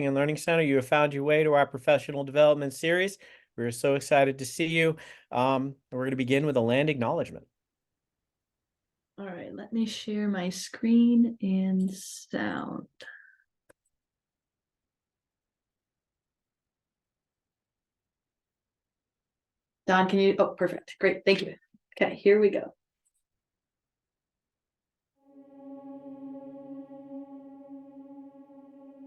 and Learning Center. You have found your way to our professional development series. We're so excited to see you. We're going to begin with a land acknowledgement. All right, let me share my screen and sound. Don, can you? Oh, perfect. Great. Thank you. Okay, here we go.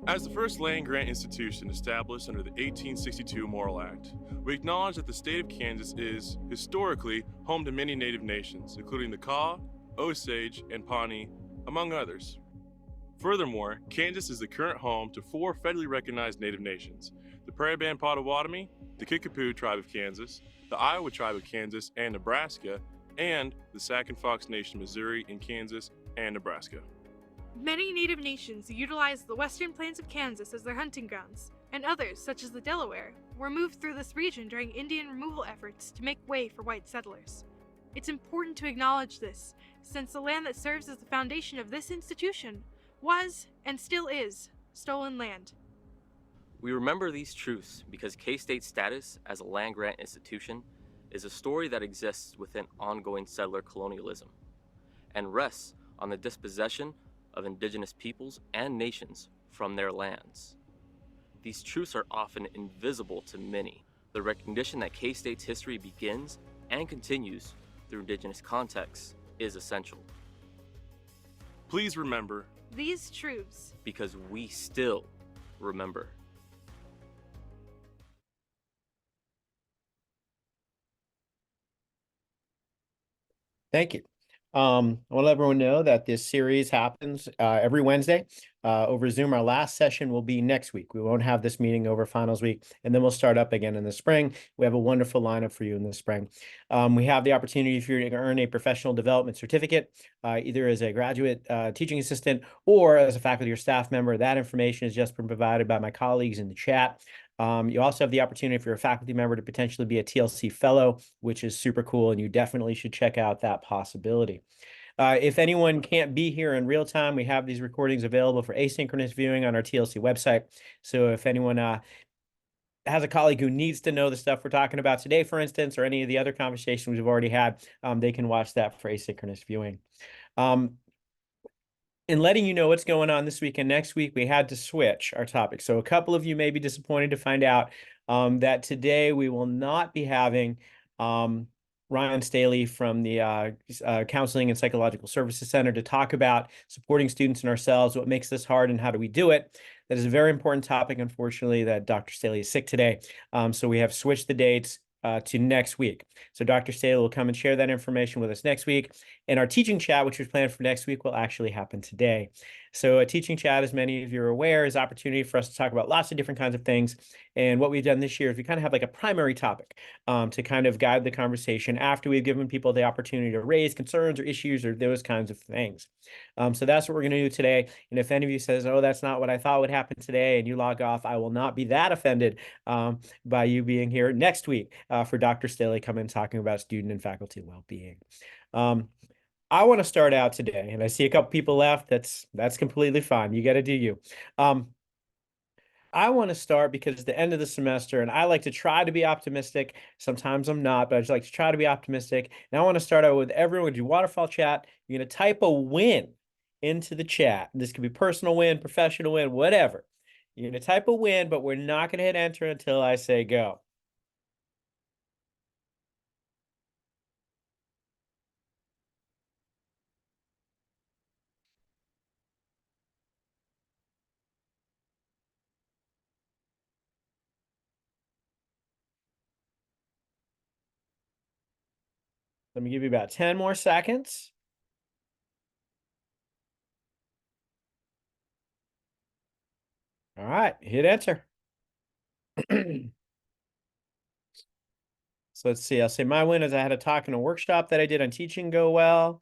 As the first land-grant institution established under the 1862 Morrill Act, we acknowledge that the state of Kansas is, historically, home to many native nations, including the Kaw, Osage, and Pawnee, among others. Furthermore, Kansas is the current home to 4 federally recognized native nations: the Prairie Band Potawatomi, the Kickapoo Tribe of Kansas, the Iowa Tribe of Kansas and Nebraska, and the Sac and Fox Nation of Missouri in Kansas and Nebraska. Many native nations utilized the western plains of Kansas as their hunting grounds, and others, such as the Delaware, were moved through this region during Indian removal efforts to make way for white settlers. It's important to acknowledge this, since the land that serves as the foundation of this institution was, and still is, stolen land. We remember these truths because K-State's status as a land-grant institution is a story that exists within ongoing settler colonialism and rests on the dispossession of indigenous peoples and nations from their lands. These truths are often invisible to many. The recognition that K-State's history begins and continues through indigenous contexts is essential. Please remember These truths, because we still remember. Thank you. I want to let everyone know that this series happens every Wednesday over Zoom. Our last session will be next week. We won't have this meeting over finals week, and then we'll start up again in the spring. We have a wonderful lineup for you in the spring. We have the opportunity for you to earn a professional development certificate, either as a graduate teaching assistant or as a faculty or staff member. That information has just been provided by my colleagues in the chat. You also have the opportunity if you're a faculty member to potentially be a TLC fellow, which is super cool, and you definitely should check out that possibility. If anyone can't be here in real time, we have these recordings available for asynchronous viewing on our TLC website. So if anyone has a colleague who needs to know the stuff we're talking about today, for instance, or any of the other conversations we've already had, they can watch that for asynchronous viewing. In letting you know what's going on this week and next week, we had to switch our topic. So a couple of you may be disappointed to find out that today we will not be having Ryan Staley from the Counseling and Psychological Services Center to talk about supporting students and ourselves, what makes this hard and how do we do it. That is a very important topic, unfortunately, that Dr. Staley is sick today. So we have switched the dates to next week. So Dr. Staley will come and share that information with us next week. And our teaching chat, which was planned for next week, will actually happen today. So a teaching chat, as many of you are aware, is an opportunity for us to talk about lots of different kinds of things. And what we've done this year is we kind of have like a primary topic to kind of guide the conversation after we've given people the opportunity to raise concerns or issues or those kinds of things. So that's what we're going to do today. And if any of you says, oh, that's not what I thought would happen today, and you log off, I will not be that offended by you being here next week for Dr. Staley coming and talking about student and faculty well-being. I want to start out today, and I see a couple people left. That's completely fine. You got to do you. I want to start because it's the end of the semester, and I like to try to be optimistic. Sometimes I'm not, but I just like to try to be optimistic. And I want to start out with everyone do waterfall chat. You're going to type a win into the chat. This could be personal win, professional win, whatever. You're going to type a win, but we're not going to hit enter until I say go. Let me give you about 10 more seconds. All right, hit enter. So let's see. I'll say my win is I had a talk in a workshop that I did on teaching go well.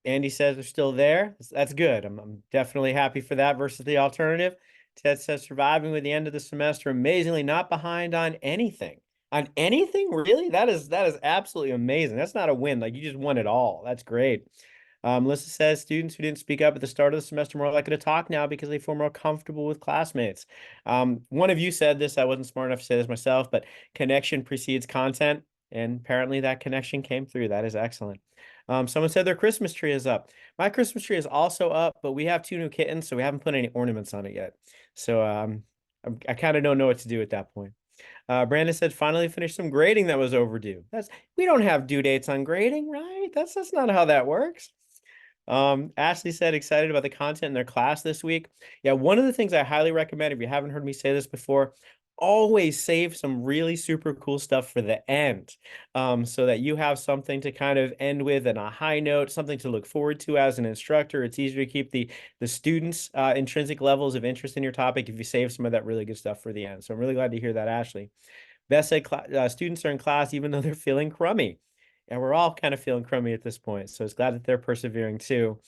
Andy says they're still there. That's good. I'm definitely happy for that versus the alternative. Ted says surviving with the end of the semester, amazingly not behind on anything. On anything, really? That is absolutely amazing. That's not a win. Like you just won it all. That's great. Melissa says students who didn't speak up at the start of the semester are more likely to talk now because they feel more comfortable with classmates. One of you said this, I wasn't smart enough to say this myself, but connection precedes content. And apparently that connection came through. That is excellent. Someone said their Christmas tree is up. My Christmas tree is also up, but we have 2 new kittens, so we haven't put any ornaments on it yet. So I kind of don't know what to do at that point. Brandon said finally finished some grading that was overdue. We don't have due dates on grading, right? That's not how that works. Ashley said excited about the content in their class this week. Yeah, one of the things I highly recommend, if you haven't heard me say this before, always save some really super cool stuff for the end, so that you have something to kind of end with and a high note, something to look forward to as an instructor. It's easier to keep the students' intrinsic levels of interest in your topic if you save some of that really good stuff for the end. So I'm really glad to hear that, Ashley. Beth said students are in class even though they're feeling crummy. And we're all kind of feeling crummy at this point. So it's glad that they're persevering too.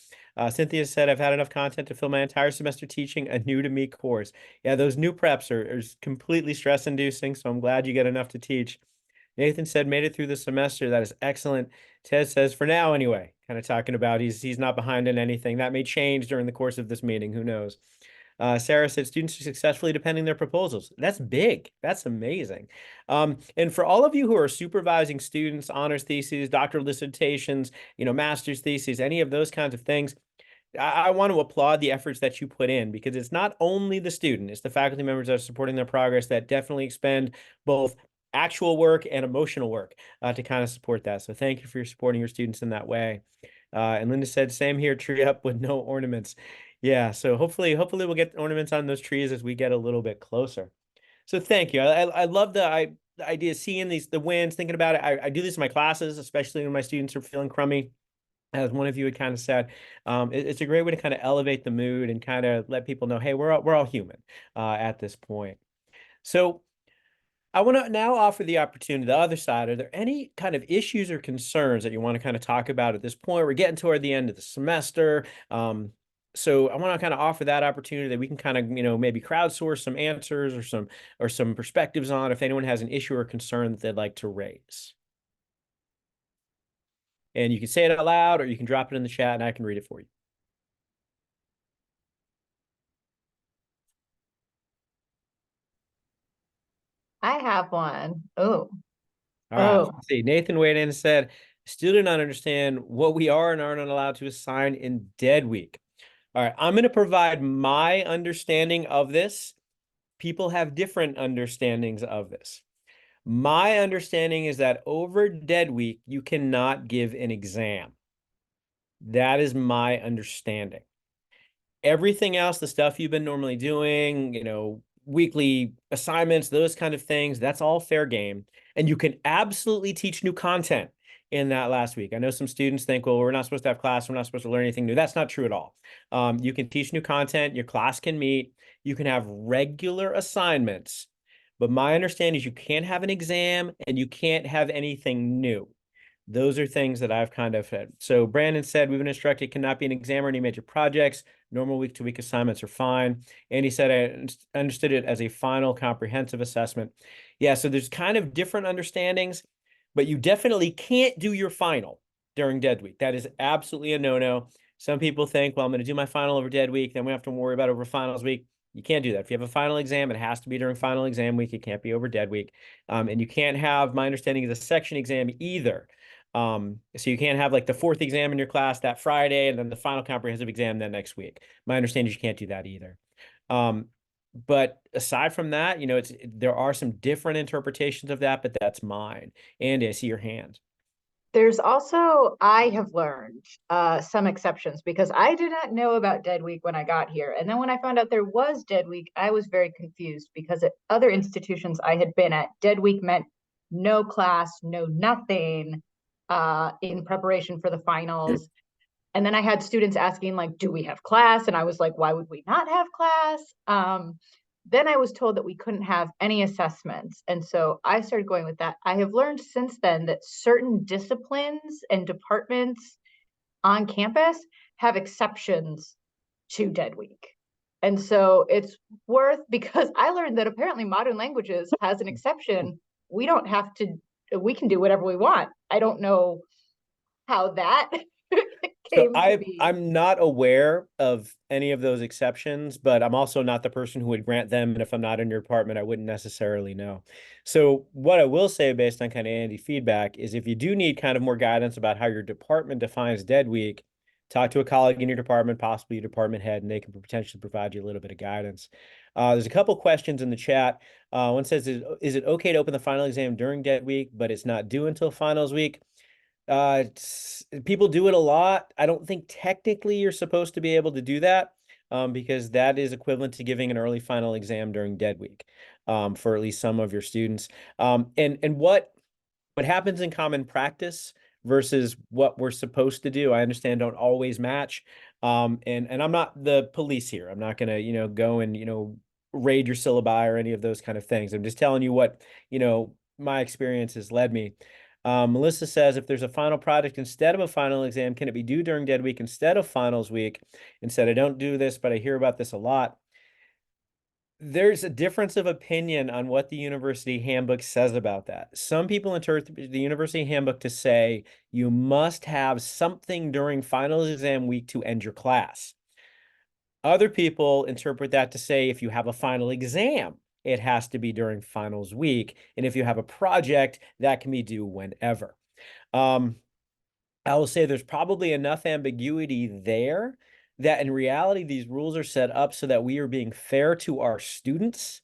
Cynthia said, I've had enough content to fill my entire semester teaching a new to me course. Yeah, those new preps are completely stress inducing. So I'm glad you get enough to teach. Nathan said, made it through the semester. That is excellent. Ted says, for now anyway, kind of talking about he's not behind in anything. That may change during the course of this meeting. Who knows? Sarah said students are successfully defending their proposals. That's big. That's amazing. And for all of you who are supervising students, honors theses, doctoral dissertations, master's theses, any of those kinds of things, I want to applaud the efforts that you put in, because it's not only the student, it's the faculty members that are supporting their progress that definitely expend both actual work and emotional work to kind of support that. So thank you for supporting your students in that way. And Linda said, same here, tree up with no ornaments. Yeah, so hopefully we'll get ornaments on those trees as we get a little bit closer. So thank you. I love the idea of seeing the wins, thinking about it. I do this in my classes, especially when my students are feeling crummy. As one of you had kind of said, it's a great way to kind of elevate the mood and kind of let people know, hey, we're all human at this point. So I want to now offer the opportunity, the other side. Are there any kind of issues or concerns that you want to kind of talk about at this point? We're getting toward the end of the semester. So I want to kind of offer that opportunity that we can kind of, maybe crowdsource some answers or some perspectives on if anyone has an issue or concern that they'd like to raise. And you can say it out loud or you can drop it in the chat and I can read it for you. I have one. Oh. All right, let's see. Nathan weighed in and said, still do not understand what we are and aren't allowed to assign in dead week. All right, I'm going to provide my understanding of this. People have different understandings of this. My understanding is that over dead week, you cannot give an exam. That is my understanding. Everything else, the stuff you've been normally doing, weekly assignments, those kind of things, that's all fair game. And you can absolutely teach new content in that last week. I know some students think, well, we're not supposed to have class, we're not supposed to learn anything new. That's not true at all. You can teach new content, your class can meet, you can have regular assignments, but my understanding is you can't have an exam and you can't have anything new. Those are things that I've kind of had. So Brandon said, we've been instructed it cannot be an exam or any major projects. Normal week-to-week assignments are fine. And he said, I understood it as a final comprehensive assessment. Yeah, so there's kind of different understandings, but you definitely can't do your final during dead week. That is absolutely a no-no. Some people think, well, I'm going to do my final over dead week, then we have to worry about over finals week. You can't do that. If you have a final exam, it has to be during final exam week. It can't be over dead week. And you can't have, my understanding is a section exam either. So you can't have like the 4th exam in your class that Friday and then the final comprehensive exam that next week. My understanding is you can't do that either. But aside from that, there are some different interpretations of that, but that's mine. Andy, I see your hand. There's also, I have learned some exceptions because I did not know about dead week when I got here. And then when I found out there was dead week, I was very confused because at other institutions I had been at, dead week meant no class, no nothing in preparation for the finals. And then I had students asking, like, do we have class? And I was like, why would we not have class? Then I was told that we couldn't have any assessments. And so I started going with that. I have learned since then that certain disciplines and departments on campus have exceptions to dead week. And so it's worth, because I learned that apparently modern languages has an exception. We don't have to, we can do whatever we want. I don't know how that So Came to be. I'm not aware of any of those exceptions, but I'm also not the person who would grant them. And if I'm not in your department, I wouldn't necessarily know. So what I will say based on kind of Andy feedback is if you do need kind of more guidance about how your department defines dead week, talk to a colleague in your department, possibly your department head, and they can potentially provide you a little bit of guidance. There's a couple questions in the chat. One says, is it okay to open the final exam during dead week, but it's not due until finals week? People do it a lot. I don't think technically you're supposed to be able to do that, because that is equivalent to giving an early final exam during dead week, for at least some of your students. And what happens in common practice versus what we're supposed to do, I understand don't always match. And I'm not the police here. I'm not gonna, go and, raid your syllabi or any of those kind of things. I'm just telling you what, my experience has led me. Melissa says, if there's a final project instead of a final exam, can it be due during dead week instead of finals week? Instead, I don't do this, but I hear about this a lot. There's a difference of opinion on what the university handbook says about that. Some people interpret the university handbook to say you must have something during finals exam week to end your class. Other people interpret that to say if you have a final exam, it has to be during finals week. And if you have a project, that can be due whenever. I will say there's probably enough ambiguity there that in reality, these rules are set up so that we are being fair to our students.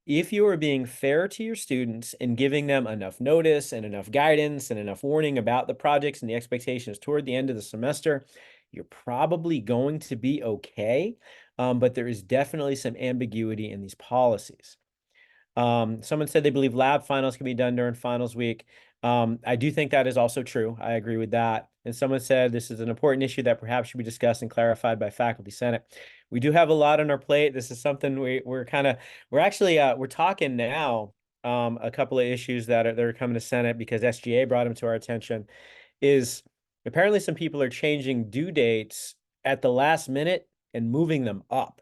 If you are being fair to your students and giving them enough notice and enough guidance and enough warning about the projects and the expectations toward the end of the semester, you're probably going to be okay. But there is definitely some ambiguity in these policies. Someone said they believe lab finals can be done during finals week. I do think that is also true. I agree with that. And someone said this is an important issue that perhaps should be discussed and clarified by faculty senate. We do have a lot on our plate. This is something we're talking now. A couple of issues that are coming to Senate because SGA brought them to our attention. Is apparently some people are changing due dates at the last minute and moving them up.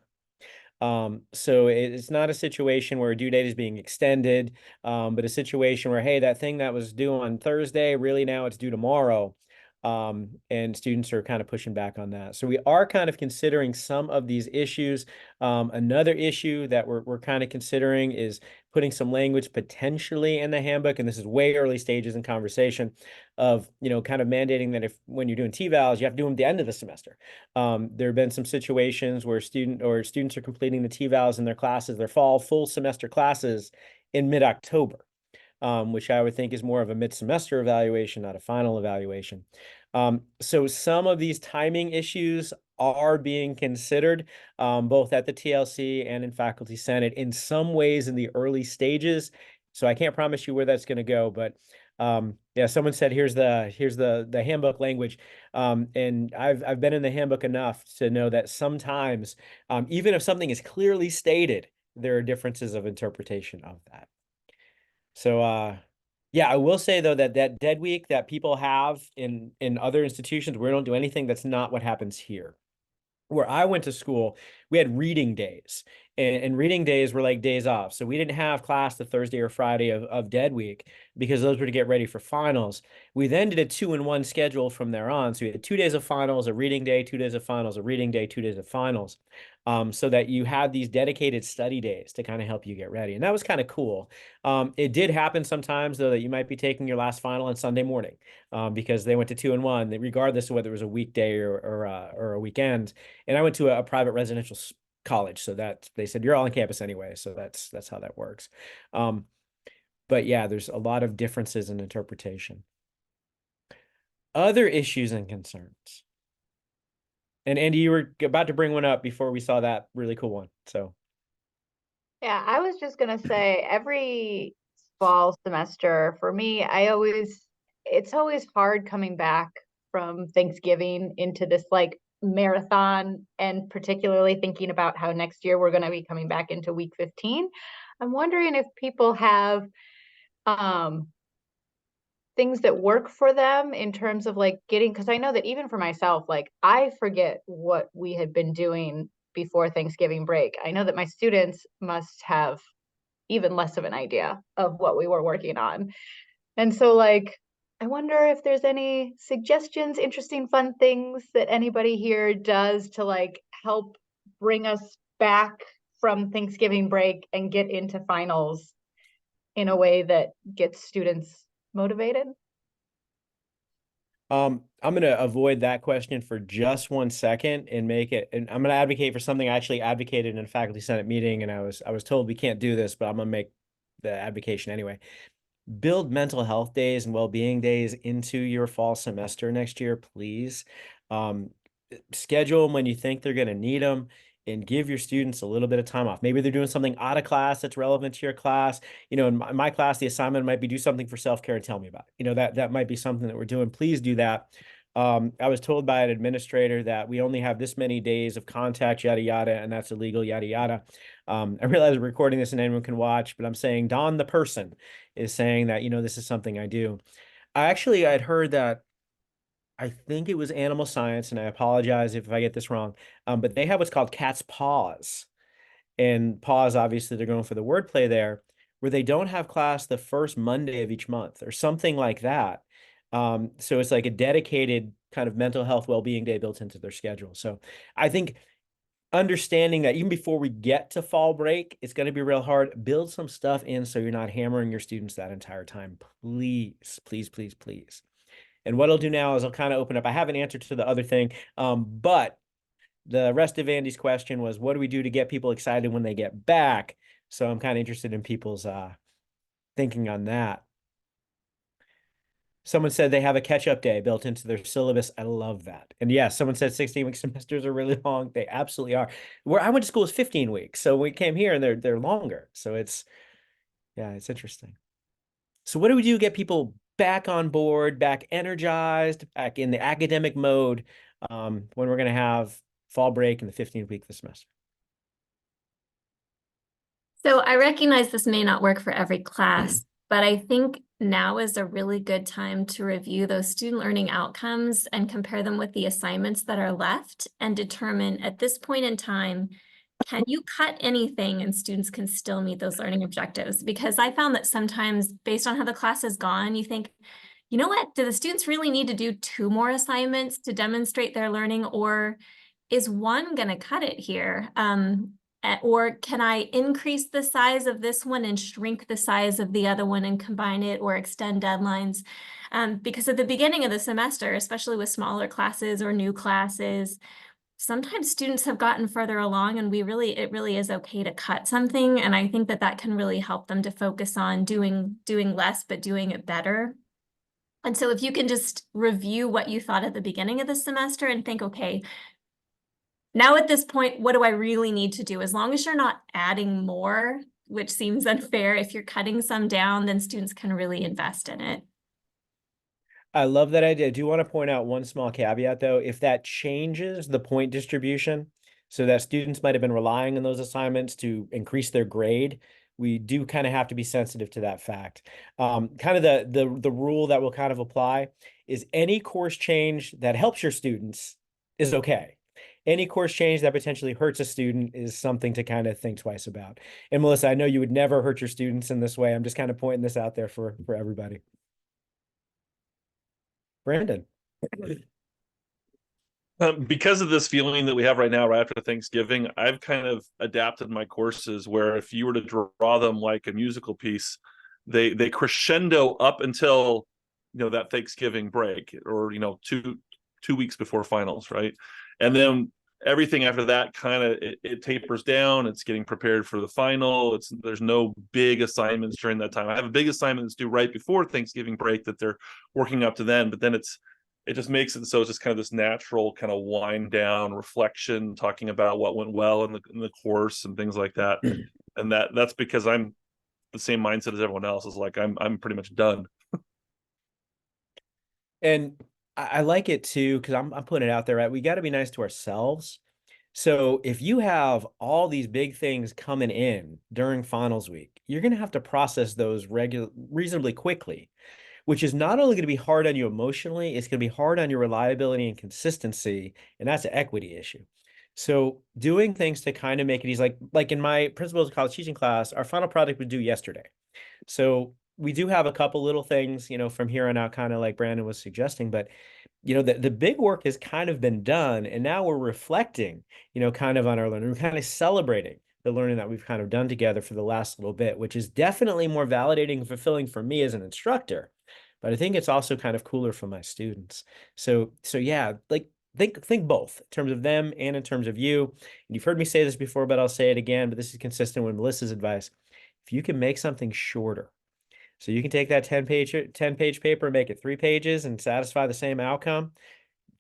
So it's not a situation where a due date is being extended, but a situation where, hey, that thing that was due on Thursday, really now it's due tomorrow. And students are kind of pushing back on that. So we are kind of considering some of these issues. Another issue that we're kind of considering is putting some language potentially in the handbook, and this is way early stages in conversation of, kind of mandating that if when you're doing T-vals, you have to do them at the end of the semester. There have been some situations where students are completing the T-vals in their classes, their fall full semester classes in mid-October. Which I would think is more of a mid-semester evaluation, not a final evaluation. So some of these timing issues are being considered, both at the TLC and in Faculty Senate in some ways in the early stages. So I can't promise you where that's going to go, but yeah, someone said here's the handbook language, and I've been in the handbook enough to know that sometimes, even if something is clearly stated, there are differences of interpretation of that. So yeah, I will say though that dead week that people have in other institutions, we don't do anything that's not what happens here. Where I went to school, we had reading days, and reading days were like days off. So we didn't have class the Thursday or Friday of dead week because those were to get ready for finals. We then did a 2-in-1 schedule from there on. So we had 2 days of finals, a reading day, 2 days of finals, a reading day, 2 days of finals. So that you had these dedicated study days to kind of help you get ready. And that was kind of cool. It did happen sometimes though that you might be taking your last final on Sunday morning, because they went to 2-in-1, regardless of whether it was a weekday or a weekend. And I went to a private residential college, so that they said you're all on campus anyway, so that's how that works. But yeah, there's a lot of differences in interpretation. Other issues and concerns. And Andy, you were about to bring one up before we saw that really cool one. So Yeah, I was just gonna say every fall semester for me, it's always hard coming back from Thanksgiving into this like marathon, and particularly thinking about how next year we're gonna be coming back into week 15. I'm wondering if people have things that work for them in terms of like getting, because I know that even for myself, like I forget what we had been doing before Thanksgiving break. I know that my students must have even less of an idea of what we were working on. And so like I wonder if there's any suggestions, interesting, fun things that anybody here does to like help bring us back from Thanksgiving break and get into finals in a way that gets students motivated. I'm going to avoid that question for just 1 second and make it, and I'm going to advocate for something I actually advocated in a faculty senate meeting, and I was told we can't do this, but I'm going to make the advocation anyway. Build mental health days and well-being days into your fall semester next year, please. Schedule them when you think they're going to need them, and give your students a little bit of time off. Maybe they're doing something out of class that's relevant to your class. You know, in my class, the assignment might be do something for self-care and tell me about it. You know, that might be something that we're doing. Please do that. I was told by an administrator that we only have this many days of contact, yada, yada, and that's illegal, yada, yada. I realize we're recording this and anyone can watch, but I'm saying Don, the person, is saying that, you know, this is something I do. I'd heard that, I think it was Animal Science, and I apologize if I get this wrong, but they have what's called Cat's Paws. And paws, obviously, they're going for the wordplay there, where they don't have class the first Monday of each month or something like that. So it's like a dedicated kind of mental health well-being day built into their schedule. So I think understanding that even before we get to fall break, it's going to be real hard. Build some stuff in so you're not hammering your students that entire time. Please, please, please, please. And what I'll do now is I'll kind of open up. I have an answer to the other thing, but the rest of Andy's question was, what do we do to get people excited when they get back? So I'm kind of interested in people's thinking on that. Someone said they have a catch-up day built into their syllabus. I love that. And yes, someone said 16-week semesters are really long. They absolutely are. Where I went to school was 15 weeks. So we came here and they're longer. So it's interesting. So what do we do to get people back on board, back energized, back in the academic mode when we're going to have fall break in the 15th week of the semester? So I recognize this may not work for every class, but I think now is a really good time to review those student learning outcomes and compare them with the assignments that are left and determine at this point in time, can you cut anything and students can still meet those learning objectives? Because I found that sometimes based on how the class has gone, you think, you know what, do the students really need to do 2 more assignments to demonstrate their learning, or is one going to cut it here? Or can I increase the size of this one and shrink the size of the other one and combine it or extend deadlines? Because at the beginning of the semester, especially with smaller classes or new classes, sometimes students have gotten further along and it really is okay to cut something. And I think that can really help them to focus on doing less, but doing it better. And so if you can just review what you thought at the beginning of the semester and think, okay, now at this point, what do I really need to do? As long as you're not adding more, which seems unfair, if you're cutting some down, then students can really invest in it. I love that idea. I do want to point out one small caveat, though. If that changes the point distribution, so that students might have been relying on those assignments to increase their grade, we do kind of have to be sensitive to that fact. Kind of the rule that will kind of apply is any course change that helps your students is okay. Any course change that potentially hurts a student is something to kind of think twice about. And Melissa, I know you would never hurt your students in this way. I'm just kind of pointing this out there for everybody. Brandon. Because of this feeling that we have right now, right after Thanksgiving, I've kind of adapted my courses where if you were to draw them like a musical piece, they crescendo up until, you know, that Thanksgiving break, or, you know, two weeks before finals, right? And then everything after that kind of it tapers down. It's getting prepared for the final. There's no big assignments during that time. I have a big assignment that's due right before Thanksgiving break that they're working up to then, but then it just makes it so it's just kind of this natural kind of wind down, reflection, talking about what went well in the course and things like that. And that's because I'm the same mindset as everyone else. Is like I'm pretty much done. And I like it too, because I'm putting it out there, right? We got to be nice to ourselves. So if you have all these big things coming in during finals week, you're going to have to process those reasonably quickly, which is not only going to be hard on you emotionally, it's going to be hard on your reliability and consistency. And that's an equity issue. So doing things to kind of make it easy, like in my principles of college teaching class, our final product was due yesterday. So we do have a couple little things, from here on out, kind of like Brandon was suggesting, but the big work has kind of been done, and now we're reflecting, kind of on our learning. We're kind of celebrating the learning that we've kind of done together for the last little bit, which is definitely more validating and fulfilling for me as an instructor. But I think it's also kind of cooler for my students. So yeah, like think both in terms of them and in terms of you. And you've heard me say this before, but I'll say it again, but this is consistent with Melissa's advice. If you can make something shorter, so you can take that 10-page paper and make it 3 pages and satisfy the same outcome,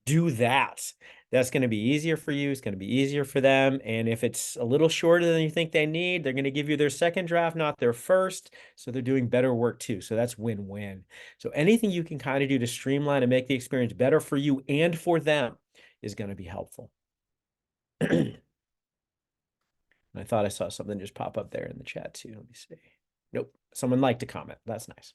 do that. That's going to be easier for you. It's going to be easier for them. And if it's a little shorter than you think they need, they're going to give you their second draft, not their first. So they're doing better work too. So that's win-win. So anything you can kind of do to streamline and make the experience better for you and for them is going to be helpful. I thought I saw something just pop up there in the chat too. Let me see. Nope. Someone liked to comment. That's nice.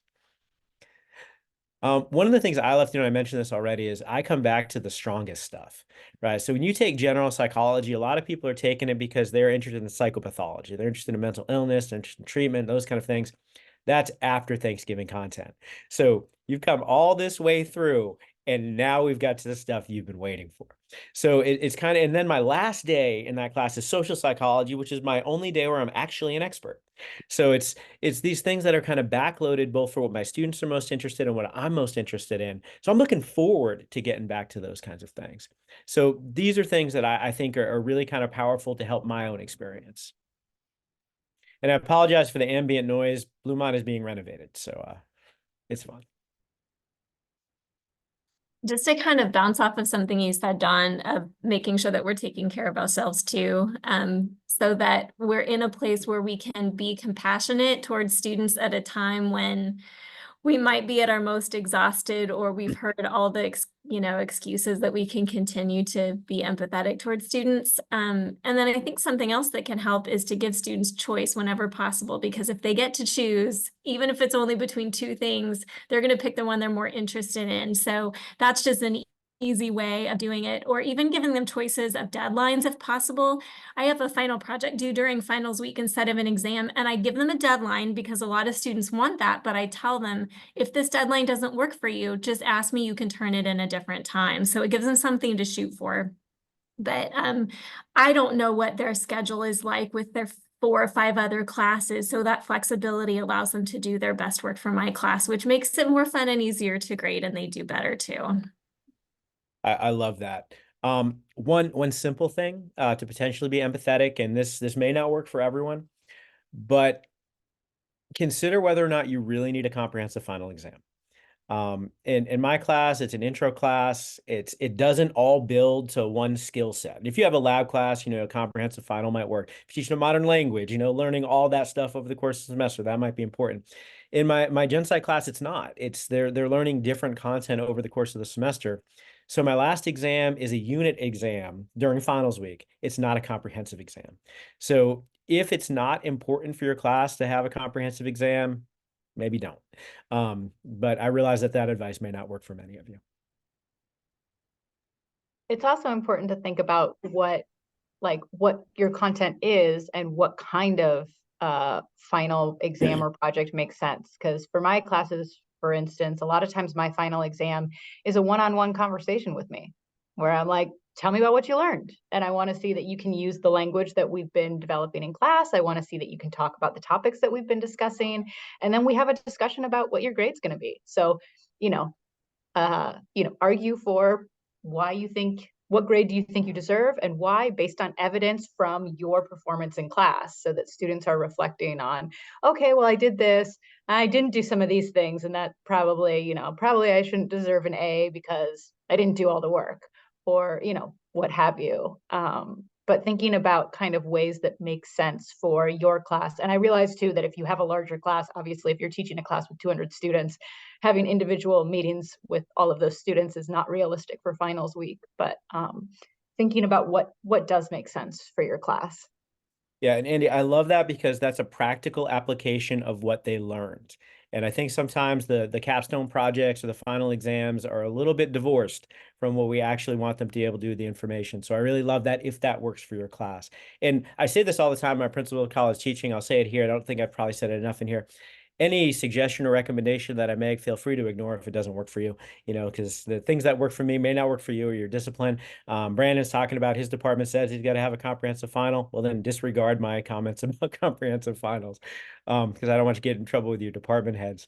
One of the things I left, I mentioned this already, is I come back to the strongest stuff, right? So when you take general psychology, a lot of people are taking it because they're interested in psychopathology. They're interested in mental illness, they're interested in treatment, those kind of things. That's after Thanksgiving content. So you've come all this way through, and now we've got to the stuff you've been waiting for. So it's kind of, and then my last day in that class is social psychology, which is my only day where I'm actually an expert. So it's these things that are kind of backloaded both for what my students are most interested in and what I'm most interested in. So I'm looking forward to getting back to those kinds of things. So these are things that I think are really kind of powerful to help my own experience. And I apologize for the ambient noise. Bluemont is being renovated, so it's fun. Just to kind of bounce off of something you said, Dawn, of making sure that we're taking care of ourselves too, so that we're in a place where we can be compassionate towards students at a time when we might be at our most exhausted, or we've heard all the excuses that we can continue to be empathetic towards students. And then I think something else that can help is to give students choice whenever possible, because if they get to choose, even if it's only between 2 things, they're going to pick the one they're more interested in. So that's just an easy way of doing it, or even giving them choices of deadlines if possible. I have a final project due during finals week instead of an exam, and I give them a deadline because a lot of students want that, but I tell them, if this deadline doesn't work for you, just ask me, you can turn it in a different time. So it gives them something to shoot for. But I don't know what their schedule is like with their 4 or 5 other classes. So that flexibility allows them to do their best work for my class, which makes it more fun and easier to grade, and they do better too. I love that. One simple thing to potentially be empathetic, and this may not work for everyone, but consider whether or not you really need a comprehensive final exam. In my class, it's an intro class. It doesn't all build to one skill set. If you have a lab class, a comprehensive final might work. If you teach a modern language, learning all that stuff over the course of the semester, that might be important. In my Gen Psych class, it's not. They're learning different content over the course of the semester. So my last exam is a unit exam during finals week. It's not a comprehensive exam. So if it's not important for your class to have a comprehensive exam, maybe don't. But I realize that advice may not work for many of you. It's also important to think about what your content is and what kind of final exam or project makes sense. Because for my classes, for instance, a lot of times my final exam is a one-on-one conversation with me where I'm like, tell me about what you learned. And I want to see that you can use the language that we've been developing in class. I want to see that you can talk about the topics that we've been discussing. And then we have a discussion about what your grade's going to be. So, argue for why you think, what grade do you think you deserve, and why, based on evidence from your performance in class, so that students are reflecting on, okay, well, I did this, I didn't do some of these things, and that probably I shouldn't deserve an A because I didn't do all the work, or, what have you. But thinking about kind of ways that make sense for your class. And I realize too, that if you have a larger class, obviously, if you're teaching a class with 200 students, having individual meetings with all of those students is not realistic for finals week, but thinking about what does make sense for your class. Yeah, and Andy, I love that because that's a practical application of what they learned. And I think sometimes the capstone projects or the final exams are a little bit divorced from what we actually want them to be able to do with the information. So I really love that if that works for your class. And I say this all the time, my principal of college teaching, I'll say it here. I don't think I've probably said it enough in here. any suggestion or recommendation that I make, feel free to ignore if it doesn't work for you, because the things that work for me may not work for you or your discipline. Brandon's talking about his department says he's got to have a comprehensive final. Well, then disregard my comments about comprehensive finals, because I don't want you to get in trouble with your department heads.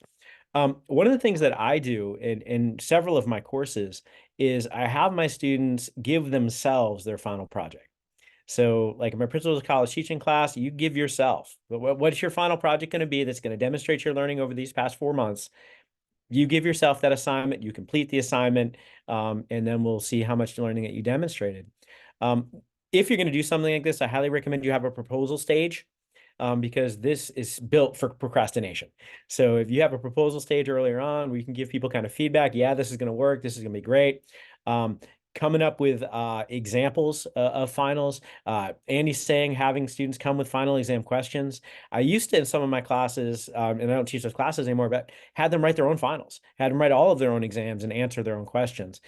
One of the things that I do in several of my courses is I have my students give themselves their final project. So like in my principles of college teaching class, you give yourself, what's your final project going to be that's going to demonstrate your learning over these past 4 months? You give yourself that assignment, you complete the assignment, and then we'll see how much learning that you demonstrated. If you're going to do something like this, I highly recommend you have a proposal stage. Because this is built for procrastination. So if you have a proposal stage earlier on where you can give people kind of feedback, yeah, this is going to work, this is going to be great. Coming up with examples of finals. Andy's saying having students come with final exam questions. I used to in some of my classes, and I don't teach those classes anymore, but had them write their own finals, had them write all of their own exams and answer their own questions.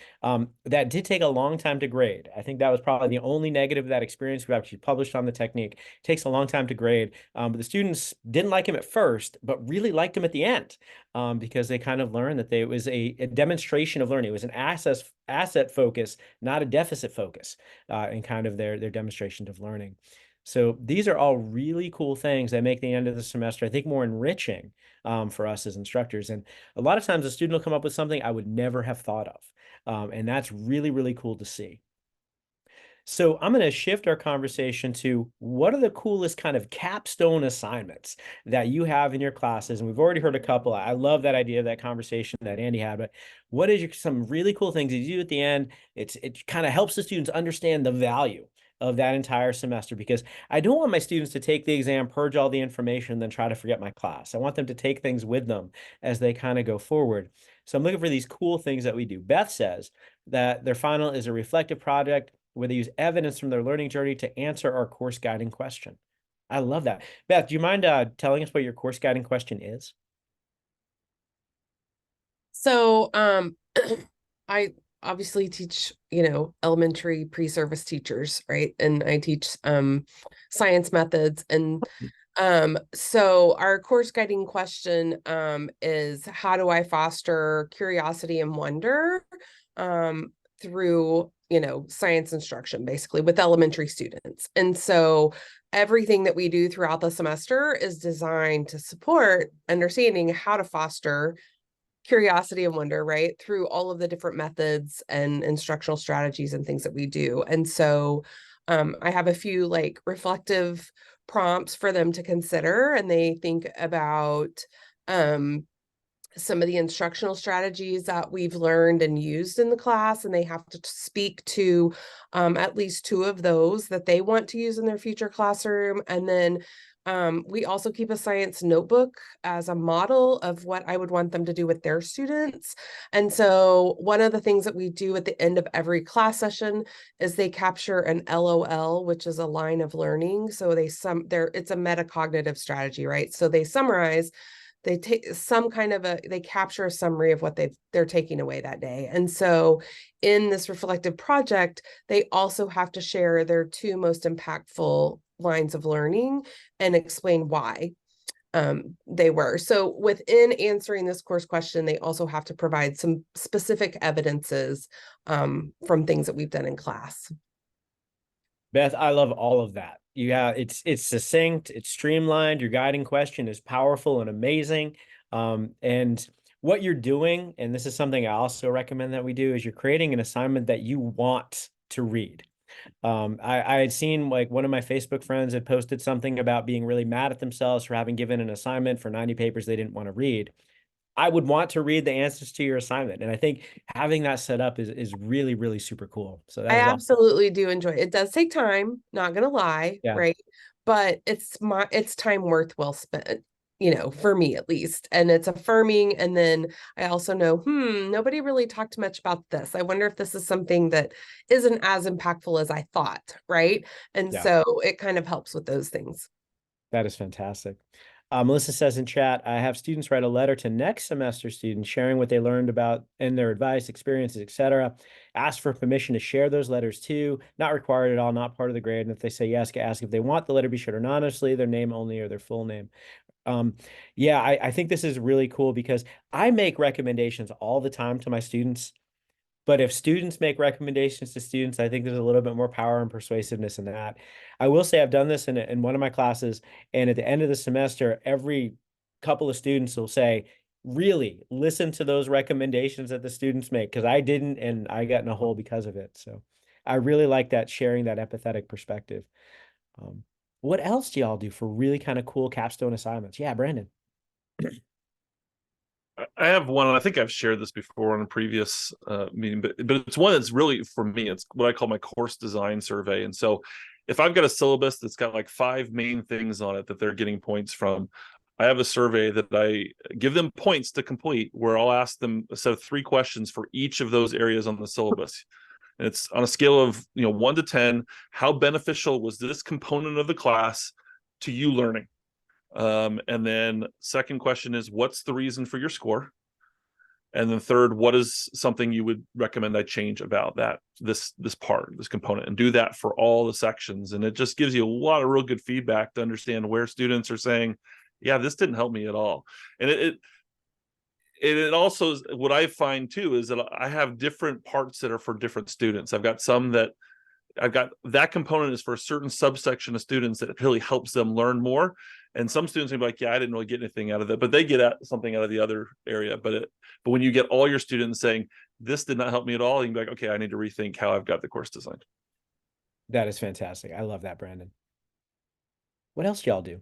That did take a long time to grade. I think that was probably the only negative of that experience. We actually published on the technique. It takes a long time to grade, but the students didn't like him at first, but really liked him at the end. Because they kind of learned that it was a demonstration of learning. It was an asset focus, not a deficit focus, in kind of their demonstration of learning. So these are all really cool things that make the end of the semester, I think, more enriching for us as instructors. And a lot of times a student will come up with something I would never have thought of. And that's really, really cool to see. So I'm going to shift our conversation to what are the coolest kind of capstone assignments that you have in your classes? And we've already heard a couple. I love that idea of that conversation that Andy had, but what is some really cool things you do at the end? It kind of helps the students understand the value of that entire semester, because I don't want my students to take the exam, purge all the information, and then try to forget my class. I want them to take things with them as they kind of go forward. So I'm looking for these cool things that we do. Beth says that their final is a reflective project where they use evidence from their learning journey to answer our course guiding question. I love that. Beth, do you mind telling us what your course guiding question is? So I obviously teach, elementary pre-service teachers, right? And I teach science methods. And so our course guiding question is, how do I foster curiosity and wonder through science instruction, basically, with elementary students? And so everything that we do throughout the semester is designed to support understanding how to foster curiosity and wonder, right, through all of the different methods and instructional strategies and things that we do. And so I have a few like reflective prompts for them to consider, and they think about some of the instructional strategies that we've learned and used in the class, and they have to speak to at least 2 of those that they want to use in their future classroom. And then we also keep a science notebook as a model of what I would want them to do with their students. And so one of the things that we do at the end of every class session is they capture an LOL, which is a line of learning. So it's a metacognitive strategy, right? So they summarize, they take they capture a summary of what they're taking away that day. And so in this reflective project, they also have to share their 2 most impactful lines of learning and explain why they were. So within answering this course question, they also have to provide some specific evidences from things that we've done in class. Beth, I love all of that. Yeah, it's succinct, it's streamlined. Your guiding question is powerful and amazing. And what you're doing, and this is something I also recommend that we do, is you're creating an assignment that you want to read. I had seen, like, one of my Facebook friends had posted something about being really mad at themselves for having given an assignment for 90 papers they didn't want to read. I would want to read the answers to your assignment. And I think having that set up is really, really super cool. So that I is absolutely do enjoy it. It does take time, not gonna lie, Yeah. right? But it's time worth well spent, for me at least. And it's affirming. And then I also know, nobody really talked much about this. I wonder if this is something that isn't as impactful as I thought, right? And Yeah. so it kind of helps with those things. That is fantastic. Melissa says in chat, I have students write a letter to next semester students sharing what they learned about and their advice, experiences, etc. Ask for permission to share those letters too. Not required at all, not part of the grade. And if they say yes, ask if they want the letter be shared anonymously, their name only or their full name. Yeah, I think this is really cool because I make recommendations all the time to my students. But if students make recommendations to students, I think there's a little bit more power and persuasiveness in that. I will say I've done this in one of my classes, and at the end of the semester, every couple of students will say, really listen to those recommendations that the students make, because I didn't, and I got in a hole because of it. So I really like that, sharing that empathetic perspective. What else do y'all do for really kind of cool capstone assignments? Yeah, Brandon. I have one, and I think I've shared this before in a previous meeting, but it's one that's really, for me, it's what I call my course design survey. And so if I've got a syllabus that's got like 5 main things on it that they're getting points from, I have a survey that I give them points to complete, where I'll ask them a set of 3 questions for each of those areas on the syllabus. And it's on a scale of 1 to 10, how beneficial was this component of the class to you learning? And then second question is, what's the reason for your score? And then third, what is something you would recommend I change about this component, and do that for all the sections. And it just gives you a lot of real good feedback to understand where students are saying, yeah, this didn't help me at all. And it also, what I find too, is that I have different parts that are for different students. I've got that component is for a certain subsection of students that really helps them learn more. And some students may be like, yeah, I didn't really get anything out of it, but they get something out of the other area. But when you get all your students saying, this did not help me at all, you can be like, okay, I need to rethink how I've got the course designed. That is fantastic. I love that, Brandon. What else do y'all do?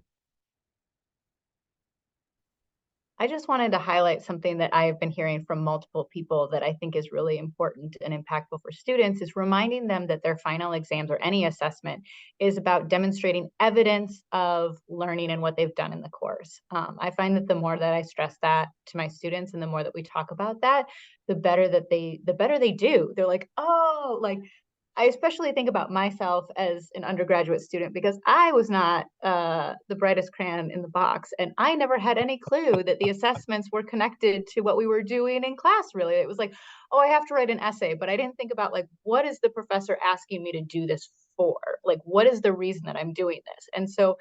I just wanted to highlight something that I have been hearing from multiple people that I think is really important and impactful for students, is reminding them that their final exams or any assessment is about demonstrating evidence of learning and what they've done in the course. I find that the more that I stress that to my students and the more that we talk about that, the better they do. They're like, oh, like, I especially think about myself as an undergraduate student, because I was not the brightest crayon in the box, and I never had any clue that the assessments were connected to what we were doing in class. Really, it was like, oh, I have to write an essay, but I didn't think about, like, what is the professor asking me to do this for? Like, what is the reason that I'm doing this? And so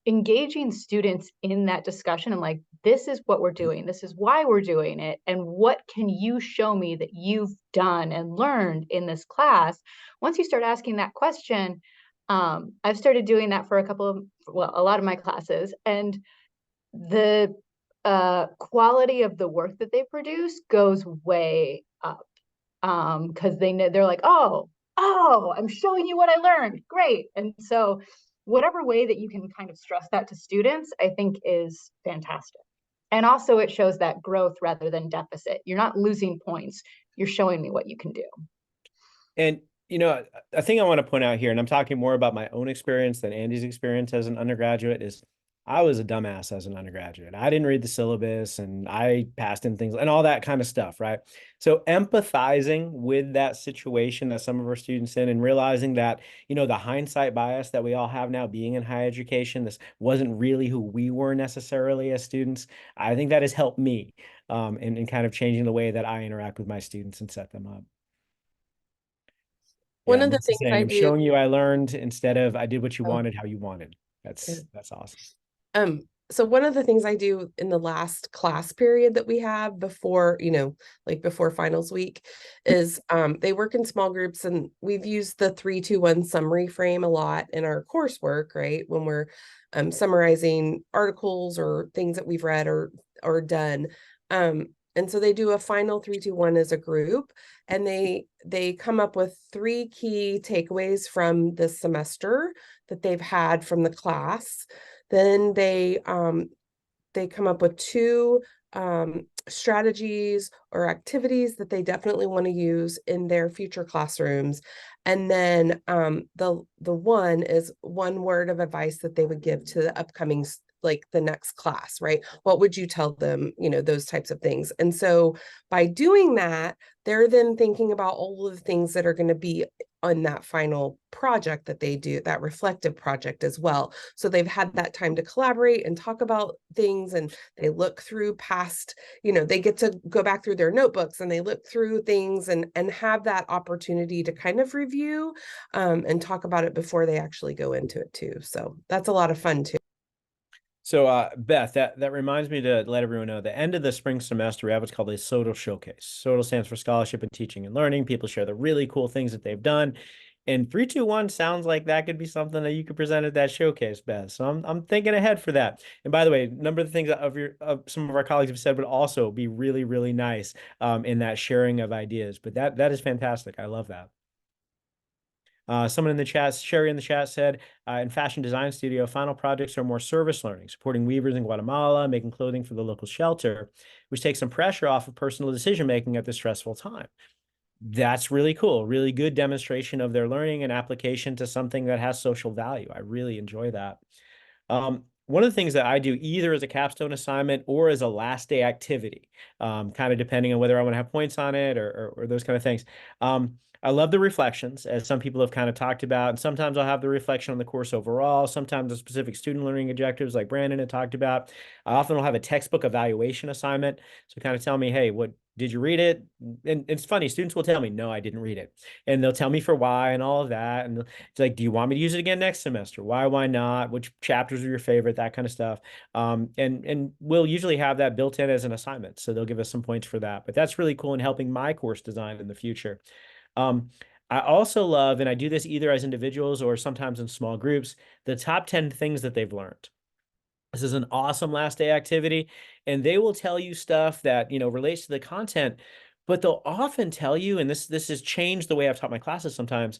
engaging students in that discussion, and like, this is what we're doing, this is why we're doing it, and what can you show me that you've done and learned in this class? Once you start asking that question, I've started doing that for a lot of my classes, and the quality of the work that they produce goes way up, because they're like, oh, I'm showing you what I learned, great. And so whatever way that you can kind of stress that to students, I think is fantastic. And also it shows that growth rather than deficit. You're not losing points, you're showing me what you can do. And a thing I want to point out here, and I'm talking more about my own experience than Andy's experience as an undergraduate, is I was a dumbass as an undergraduate. I didn't read the syllabus, and I passed in things and all that kind of stuff, right? So empathizing with that situation that some of our students in, and realizing that, the hindsight bias that we all have now, being in higher education, this wasn't really who we were necessarily as students. I think that has helped me in kind of changing the way that I interact with my students and set them up. One of the things I I'm do, showing you I learned, instead of I did what you wanted, how you wanted. That's awesome. So one of the things I do in the last class period that we have before, before finals week, is they work in small groups, and we've used the 3-2-1 summary frame a lot in our coursework, right? When we're summarizing articles or things that we've read or done. And so they do a final 3-2-1 as a group, and they come up with 3 key takeaways from this semester that they've had from the class. Then they come up with 2 strategies or activities that they definitely want to use in their future classrooms. And then the one is 1 word of advice that they would give to the upcoming, like the next class, right? What would you tell them, those types of things. And so by doing that, they're then thinking about all of the things that are going to be on that final project that they do, that reflective project as well. So they've had that time to collaborate and talk about things, and they look through past, they get to go back through their notebooks and they look through things and have that opportunity to kind of review and talk about it before they actually go into it too. So that's a lot of fun too. So Beth, that reminds me to let everyone know the end of the spring semester, we have what's called a SOTL showcase. SOTL stands for Scholarship in Teaching and Learning. People share the really cool things that they've done. And 321 sounds like that could be something that you could present at that showcase, Beth. So I'm thinking ahead for that. And by the way, a number of the things of some of our colleagues have said would also be really, really nice in that sharing of ideas. But that is fantastic. I love that. Someone in the chat, Sherry in the chat said, in Fashion Design Studio, final projects are more service learning, supporting weavers in Guatemala, making clothing for the local shelter, which takes some pressure off of personal decision-making at this stressful time. That's really cool. Really good demonstration of their learning and application to something that has social value. I really enjoy that. One of the things that I do either as a capstone assignment or as a last day activity, kind of depending on whether I want to have points on it or those kind of things. I love the reflections, as some people have kind of talked about. And sometimes I'll have the reflection on the course overall. Sometimes the specific student learning objectives like Brandon had talked about. I often will have a textbook evaluation assignment. So kind of tell me, hey, what did you read it? And it's funny, students will tell me, no, I didn't read it. And they'll tell me for why and all of that. And it's like, do you want me to use it again next semester? Why not? Which chapters are your favorite? That kind of stuff. And we'll usually have that built in as an assignment. So they'll give us some points for that. But that's really cool in helping my course design in the future. I also love, and I do this either as individuals or sometimes in small groups, the top 10 things that they've learned. This is an awesome last day activity, and they will tell you stuff that, relates to the content, but they'll often tell you, and this has changed the way I've taught my classes sometimes,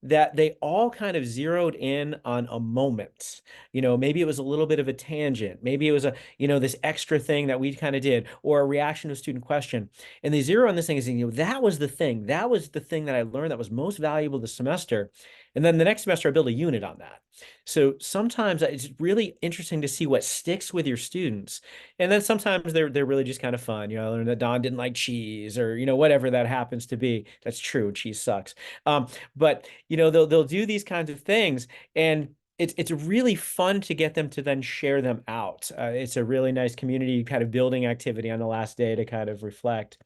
that they all kind of zeroed in on a moment. Maybe it was a little bit of a tangent. Maybe it was this extra thing that we kind of did, or a reaction to a student question. And they zero on this thing and saying, that was the thing. That was the thing that I learned that was most valuable this semester. And then the next semester I build a unit on that. So sometimes it's really interesting to see what sticks with your students. And then sometimes they're really just kind of fun. I learned that Don didn't like cheese, or, whatever that happens to be. That's true. Cheese sucks. But they'll do these kinds of things, and it's really fun to get them to then share them out. It's a really nice community kind of building activity on the last day to kind of reflect.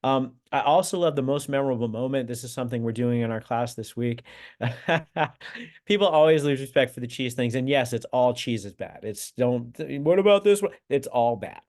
I also love the most memorable moment. This is something we're doing in our class this week. People always lose respect for the cheese things. And yes, it's all cheese is bad. What about this one? It's all bad.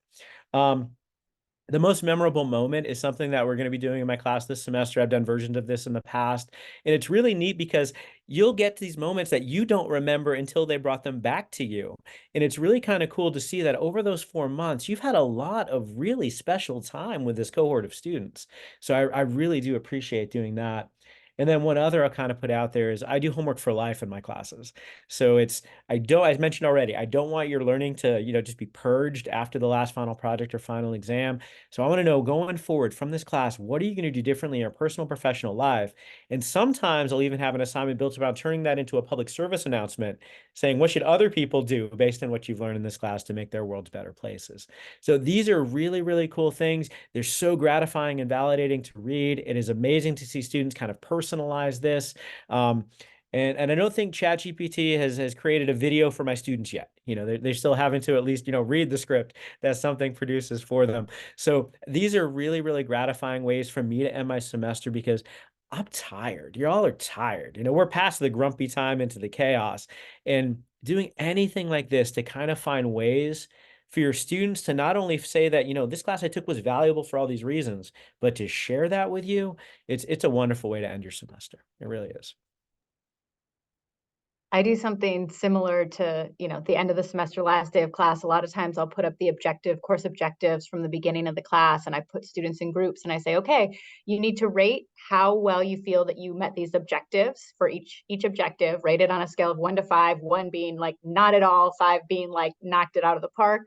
The most memorable moment is something that we're going to be doing in my class this semester. I've done versions of this in the past, and it's really neat because you'll get these moments that you don't remember until they brought them back to you. And it's really kind of cool to see that over those 4 months, you've had a lot of really special time with this cohort of students. So I really do appreciate doing that. And then one other I'll kind of put out there is I do homework for life in my classes. So as mentioned already, I don't want your learning to, just be purged after the last final project or final exam. So I want to know, going forward from this class, what are you going to do differently in your personal, professional life? And sometimes I'll even have an assignment built around turning that into a public service announcement, saying, what should other people do based on what you've learned in this class to make their worlds better places? So these are really, really cool things. They're so gratifying and validating to read. It is amazing to see students kind of personalize this. And I don't think ChatGPT has created a video for my students yet. They're still having to at least, read the script that something produces for them. So these are really, really gratifying ways for me to end my semester, because I'm tired. You all are tired. We're past the grumpy time into the chaos, and doing anything like this to kind of find ways for your students to not only say that, this class I took was valuable for all these reasons, but to share that with you, it's a wonderful way to end your semester. It really is. I do something similar to, the end of the semester, last day of class. A lot of times I'll put up the course objectives from the beginning of the class, and I put students in groups and I say, okay, you need to rate how well you feel that you met these objectives for each objective, rated on a scale of 1 to 5, 1 being like not at all, 5 being like knocked it out of the park.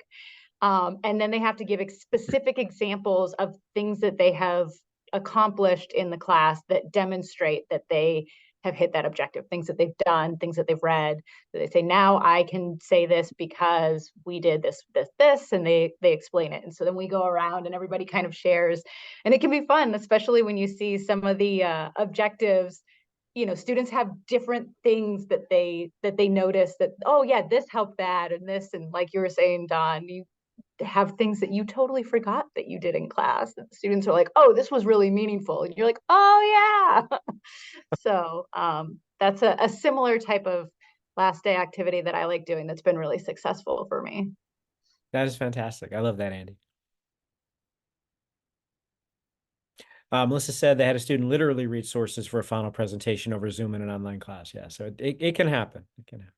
And then they have to give specific examples of things that they have accomplished in the class that demonstrate that they have hit that objective, things that they've done, things that they've read, that they say, now I can say this because we did this, and they explain it. And so then we go around and everybody kind of shares, and it can be fun, especially when you see some of the objectives. Students have different things that they notice that, oh yeah, this helped that, and this, and like you were saying, Don, you have things that you totally forgot that you did in class. And students are like, oh, this was really meaningful. And you're like, oh yeah. So that's a similar type of last day activity that I like doing that's been really successful for me. That is fantastic. I love that, Andy. Melissa said they had a student literally read sources for a final presentation over Zoom in an online class. Yeah, so it can happen. It can happen.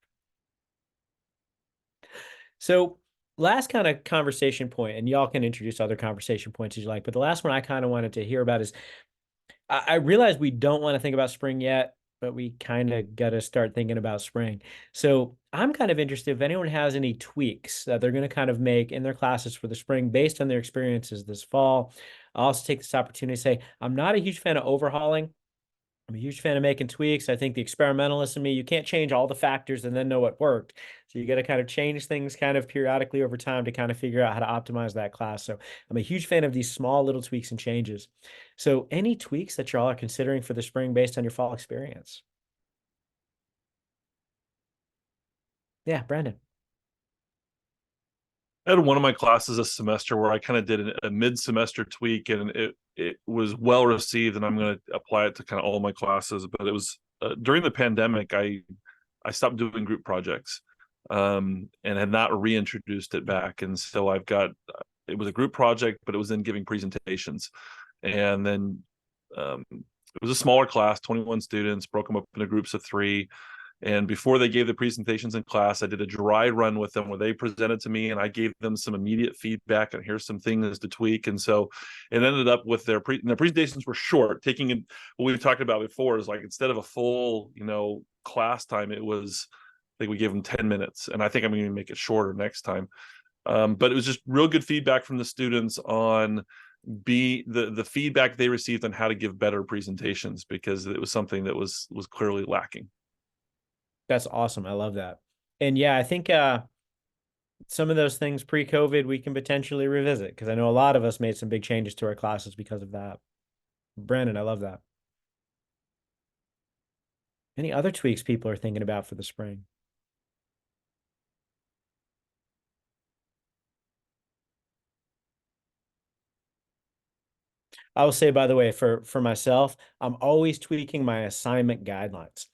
So last kind of conversation point, and y'all can introduce other conversation points as you like, but the last one I kind of wanted to hear about is I realize we don't want to think about spring yet, but we kind of got to start thinking about spring. So I'm kind of interested if anyone has any tweaks that they're going to kind of make in their classes for the spring based on their experiences this fall. I'll also take this opportunity to say I'm not a huge fan of overhauling. I'm a huge fan of making tweaks. I think the experimentalist in me, you can't change all the factors and then know what worked. So you got to kind of change things kind of periodically over time to kind of figure out how to optimize that class. So I'm a huge fan of these small little tweaks and changes. So any tweaks that y'all are considering for the spring based on your fall experience? Yeah, Brandon. I had one of my classes this semester where I kind of did a mid-semester tweak, and it was well received, and I'm going to apply it to kind of all my classes. But it was during the pandemic, I stopped doing group projects, and had not reintroduced it back. And so I've got it was a group project, but it was in giving presentations, and then it was a smaller class, 21 students, broke them up into groups of 3. And before they gave the presentations in class, I did a dry run with them where they presented to me and I gave them some immediate feedback and here's some things to tweak. And so it ended up with their presentations were short, taking in what we've talked about before is like, instead of a full, class time, it was, I think we gave them 10 minutes, and I think I'm going to make it shorter next time. But it was just real good feedback from the students on the feedback they received on how to give better presentations, because it was something that was clearly lacking. That's awesome. I love that. And yeah, I think some of those things pre-COVID we can potentially revisit, because I know a lot of us made some big changes to our classes because of that. Brandon, I love that. Any other tweaks people are thinking about for the spring? I will say, by the way, for myself, I'm always tweaking my assignment guidelines.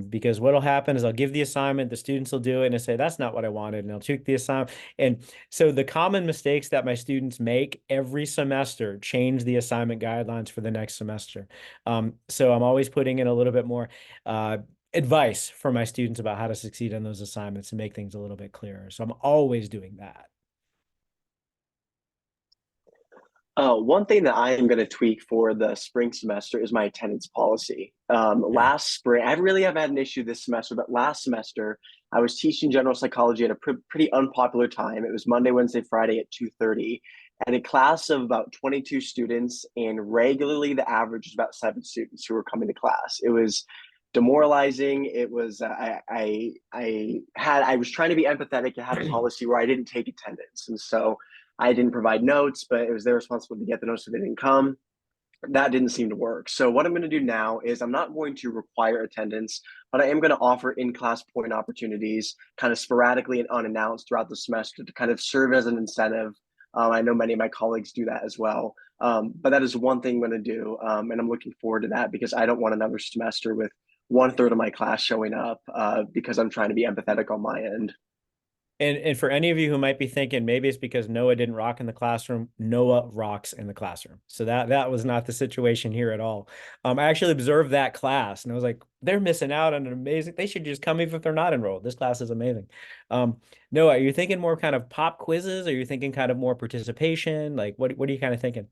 Because what'll happen is I'll give the assignment, the students will do it and they say, that's not what I wanted. And they'll tweak the assignment. And so the common mistakes that my students make every semester change the assignment guidelines for the next semester. So I'm always putting in a little bit more advice for my students about how to succeed on those assignments and make things a little bit clearer. So I'm always doing that. One thing that I am going to tweak for the spring semester is my attendance policy. Last spring, I really haven't had an issue this semester, but last semester I was teaching general psychology at a pretty unpopular time. It was Monday, Wednesday, Friday at 2:30, and a class of about 22 students, and regularly the average was about 7 students who were coming to class. It was demoralizing. It was I was trying to be empathetic. I had a policy where I didn't take attendance, and so I didn't provide notes, but it was their responsibility to get the notes if they didn't come. That didn't seem to work. So what I'm going to do now is I'm not going to require attendance, but I am going to offer in-class point opportunities kind of sporadically and unannounced throughout the semester to kind of serve as an incentive. I know many of my colleagues do that as well. But that is one thing I'm going to do. And I'm looking forward to that because I don't want another semester with 1/3 of my class showing up because I'm trying to be empathetic on my end. And for any of you who might be thinking, maybe it's because Noah didn't rock in the classroom, Noah rocks in the classroom. So that was not the situation here at all. I actually observed that class and I was like, they're missing out on an amazing, they should just come even if they're not enrolled. This class is amazing. Noah, are you thinking more kind of pop quizzes? Are you thinking kind of more participation? Like what are you kind of thinking?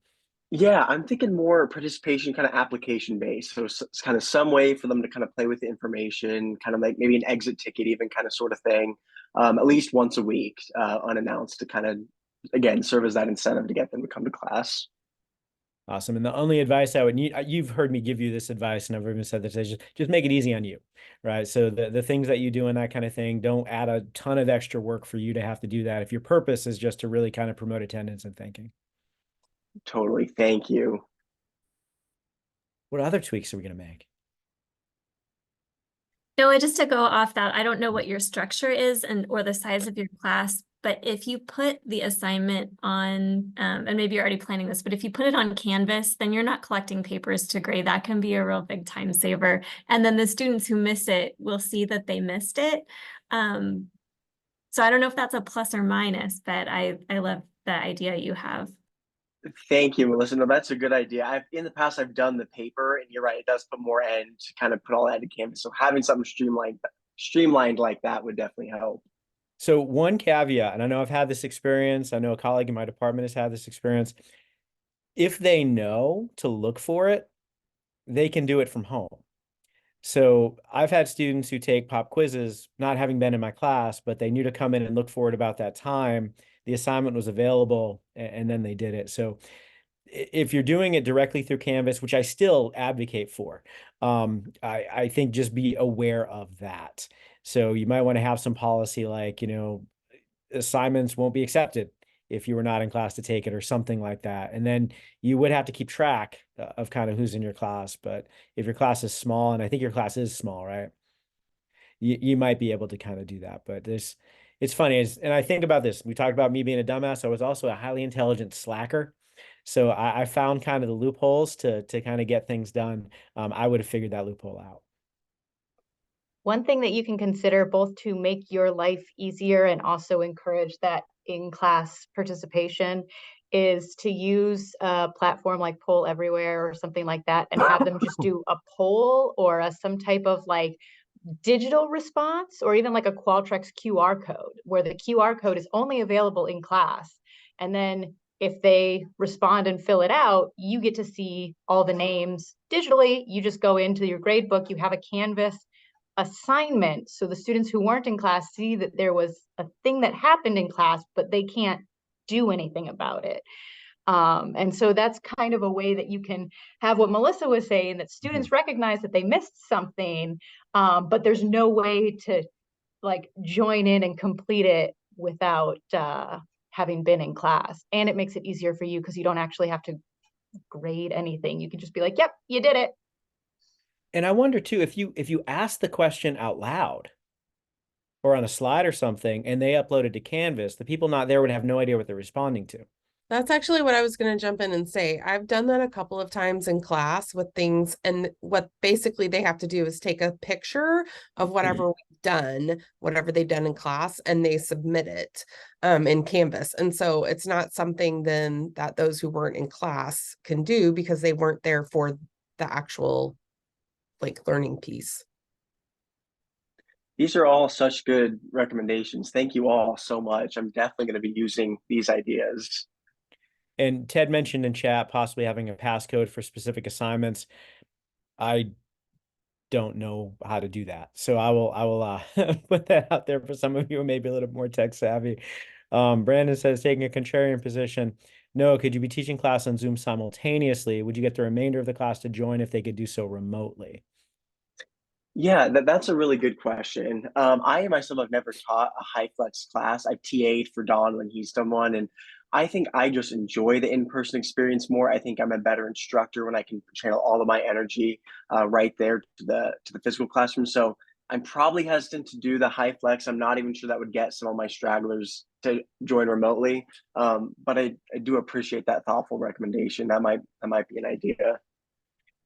Yeah, I'm thinking more participation, kind of application based. So it's kind of some way for them to kind of play with the information, kind of like maybe an exit ticket, even kind of sort of thing, at least once a week, unannounced, to kind of, again, serve as that incentive to get them to come to class. Awesome. And the only advice I would need, you've heard me give you this advice, and I've even said this, is just make it easy on you, right? So the things that you do and that kind of thing, don't add a ton of extra work for you to have to do that if your purpose is just to really kind of promote attendance and thinking. Totally. Thank you. What other tweaks are we going to make? Noah, just to go off that, I don't know what your structure is or the size of your class, but if you put the assignment on, and maybe you're already planning this, but if you put it on Canvas, then you're not collecting papers to grade. That can be a real big time saver. And then the students who miss it will see that they missed it. So I don't know if that's a plus or minus, but I love the idea you have. Thank you, Melissa. No, that's a good idea. In the past, I've done the paper, and you're right, it does put more end to kind of put all that in Canvas. So having something streamlined like that would definitely help. So one caveat, and I know I've had this experience, I know a colleague in my department has had this experience. If they know to look for it, they can do it from home. So I've had students who take pop quizzes, not having been in my class, but they knew to come in and look for it about that time. The assignment was available, and then they did it. So if you're doing it directly through Canvas, which I still advocate for, I think just be aware of that. So you might want to have some policy like, assignments won't be accepted if you were not in class to take it or something like that. And then you would have to keep track of kind of who's in your class. But if your class is small, and I think your class is small, right? You might be able to kind of do that. But it's funny. And I think about this. We talked about me being a dumbass. I was also a highly intelligent slacker. So I found kind of the loopholes to kind of get things done. I would have figured that loophole out. One thing that you can consider both to make your life easier and also encourage that in-class participation is to use a platform like Poll Everywhere or something like that and have them just do a poll or some type of like digital response, or even like a Qualtrics QR code where the QR code is only available in class. And then if they respond and fill it out, you get to see all the names digitally. You just go into your grade book, you have a Canvas assignment. So the students who weren't in class see that there was a thing that happened in class, but they can't do anything about it. And so that's kind of a way that you can have what Melissa was saying, that students recognize that they missed something, but there's no way to like join in and complete it without having been in class. And it makes it easier for you because you don't actually have to grade anything. You can just be like, yep, you did it. And I wonder too, if you ask the question out loud or on a slide or something, and they upload it to Canvas, the people not there would have no idea what they're responding to. That's actually what I was going to jump in and say. I've done that a couple of times in class with things, and what basically they have to do is take a picture of whatever we've done, whatever they've done in class, and they submit it in Canvas. And so it's not something then that those who weren't in class can do because they weren't there for the actual like learning piece. These are all such good recommendations. Thank you all so much. I'm definitely going to be using these ideas. And Ted mentioned in chat possibly having a passcode for specific assignments. I don't know how to do that. So I will put that out there for some of you who may be a little more tech savvy. Brandon says, taking a contrarian position. No, could you be teaching class on Zoom simultaneously? Would you get the remainder of the class to join if they could do so remotely? Yeah, that's a really good question. I myself have never taught a HyFlex class. I've TA'd for Don when he's done one, and I think I just enjoy the in-person experience more. I think I'm a better instructor when I can channel all of my energy right there to the physical classroom. So I'm probably hesitant to do the HyFlex. I'm not even sure that would get some of my stragglers to join remotely. But I do appreciate that thoughtful recommendation. That might be an idea.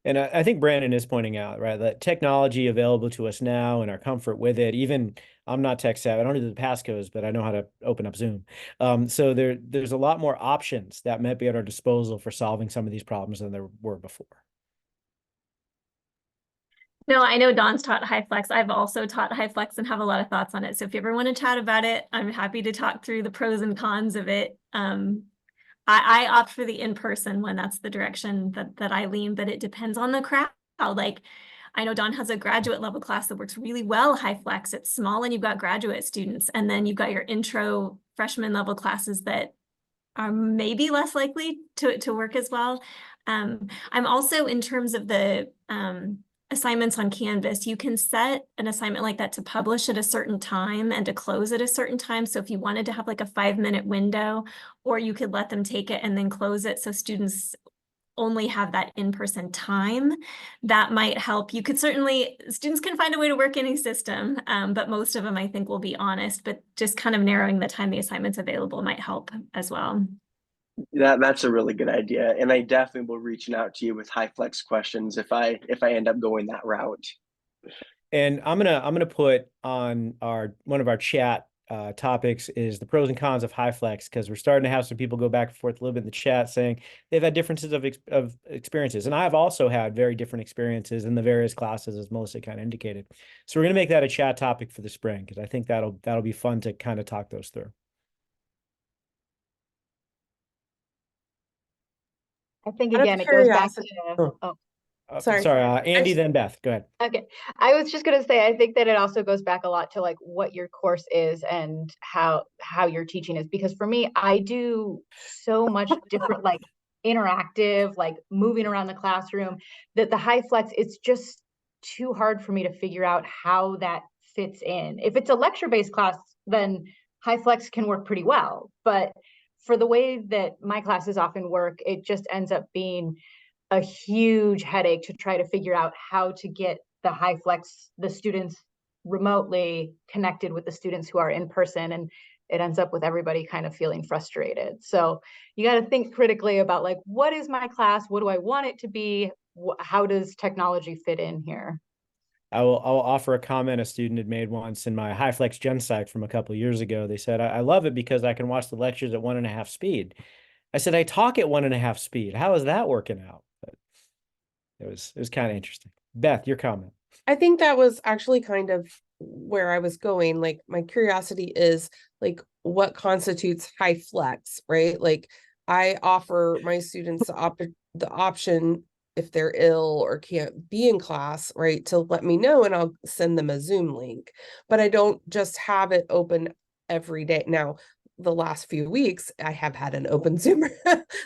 And I think Brandon is pointing out, right, that technology available to us now and our comfort with it, even I'm not tech savvy, I don't do the passcodes, but I know how to open up Zoom. So there's a lot more options that might be at our disposal for solving some of these problems than there were before. No, I know Don's taught HyFlex. I've also taught HyFlex and have a lot of thoughts on it. So if you ever want to chat about it, I'm happy to talk through the pros and cons of it. I opt for the in-person when that's the direction that I lean, but it depends on the crowd. Like, I know Don has a graduate level class that works really well, HyFlex. It's small and you've got graduate students, and then you've got your intro freshman level classes that are maybe less likely to work as well. I'm also, in terms of the assignments on Canvas, you can set an assignment like that to publish at a certain time and to close at a certain time. So if you wanted to have like a 5-minute window, or you could let them take it and then close it so students only have that in-person time, that might help. You could certainly, students can find a way to work any system, but most of them, I think, will be honest, but just kind of narrowing the time the assignment's available might help as well. That's a really good idea, and I definitely will reach out to you with HyFlex questions if I end up going that route. And I'm gonna put on one of our chat topics is the pros and cons of HyFlex, because we're starting to have some people go back and forth a little bit in the chat saying they've had differences of experiences, and I've also had very different experiences in the various classes, as Melissa kind of indicated. So we're gonna make that a chat topic for the spring, because I think that'll be fun to kind of talk those through. I think Out of again, it goes back to, curiosity- Sorry. Sorry, Andy, then Beth. Go ahead. Okay. I was just gonna say, I think that it also goes back a lot to like what your course is and how your teaching is. Because for me, I do so much different, like interactive, like moving around the classroom, that the HyFlex, it's just too hard for me to figure out how that fits in. If it's a lecture-based class, then HyFlex can work pretty well. But for the way that my classes often work, it just ends up being a huge headache to try to figure out how to get the HyFlex, the students remotely connected with the students who are in person, and it ends up with everybody kind of feeling frustrated. So you got to think critically about like, what is my class? What do I want it to be? How does technology fit in here? I'll offer a comment a student had made once in my HyFlex Gen Psych from a couple of years ago. They said, I love it because I can watch the lectures at 1.5 speed. I said, I talk at 1.5 speed. How is that working out? But it was kind of interesting. Beth, your comment. I think that was actually kind of where I was going. Like, my curiosity is like, what constitutes HyFlex, right? Like, I offer my students the option, if they're ill or can't be in class, right, to let me know and I'll send them a Zoom link. But I don't just have it open every day. Now, the last few weeks, I have had an open Zoom.